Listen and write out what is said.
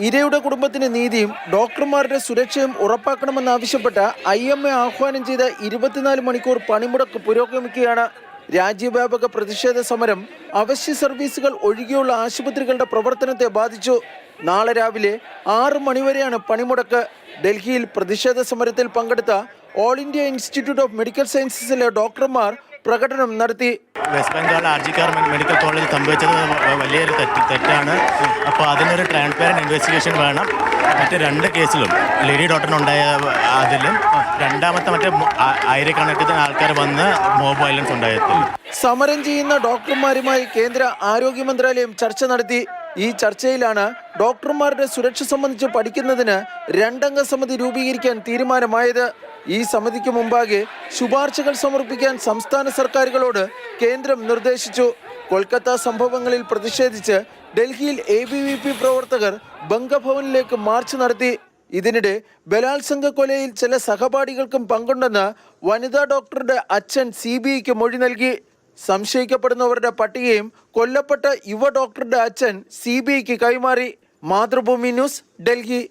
ഇരയുടെ കുടുംബത്തിന് നീതിയും ഡോക്ടർമാരുടെ സുരക്ഷയും ഉറപ്പാക്കണമെന്നാവശ്യപ്പെട്ട IMA ആഹ്വാനം ചെയ്ത 24 മണിക്കൂർ പണിമുടക്ക് പുരോഗമിക്കുകയാണ്. രാജ്യവ്യാപക പ്രതിഷേധ സമരം അവശ്യ സർവീസുകൾ ഒഴികെയുള്ള ആശുപത്രികളുടെ പ്രവർത്തനത്തെ ബാധിച്ചു. നാളെ രാവിലെ 6 മണിവരെയാണ് പണിമുടക്ക്. ഡൽഹിയിൽ പ്രതിഷേധ സമരത്തിൽ പങ്കെടുത്ത all India institute of medical സയൻസസിലെ ഡോക്ടർമാർ പ്രകടനം നടത്തി. വെസ്റ്റ് ബംഗാൾ RG-കർ മെഡിക്കൽ കോളേജിൽ സംഭവിച്ചത് വലിയൊരു തെറ്റാണ്. അപ്പോൾ അതിനൊരു ട്രാൻസ്പെറൻറ്റ് ഇൻവെസ്റ്റിഗേഷൻ വേണം. മറ്റ് 2 കേസിലും ലേഡി ഡോക്ടറിനുണ്ടായ അതിലും രണ്ടാമത്തെ ആയിരക്കണക്കിന് ആൾക്കാർ വന്ന് മോബ് വയലൻസ് ഉണ്ടായത്. സമരം ചെയ്യുന്ന ഡോക്ടർമാരുമായി കേന്ദ്ര ആരോഗ്യ മന്ത്രാലയം ചർച്ച നടത്തി. ഈ ചർച്ചയിലാണ് ഡോക്ടർമാരുടെ സുരക്ഷ സംബന്ധിച്ച് പഠിക്കുന്നതിന് 2 അംഗ സമിതി രൂപീകരിക്കാൻ തീരുമാനമായത്. ഈ സമിതിക്ക് മുമ്പാകെ ശുപാർശകൾ സമർപ്പിക്കാൻ സംസ്ഥാന സർക്കാരുകളോട് കേന്ദ്രം നിർദ്ദേശിച്ചു. കൊൽക്കത്ത സംഭവങ്ങളിൽ പ്രതിഷേധിച്ച് ഡൽഹിയിൽ ABVP പ്രവർത്തകർ ബംഗഭവനിലേക്ക് മാർച്ച് നടത്തി. ഇതിനിടെ ബലാത്സംഗ കൊലയിൽ ചില സഹപാഠികൾക്കും പങ്കുണ്ടെന്ന് വനിതാ ഡോക്ടറുടെ അച്ഛൻ CBIക്ക് മൊഴി നൽകി. സംശയിക്കപ്പെടുന്നവരുടെ പട്ടികയും കൊല്ലപ്പെട്ട യുവ ഡോക്ടറുടെ അച്ഛൻ CBIക്ക് കൈമാറി. മാതൃഭൂമി ന്യൂസ്, ഡൽഹി.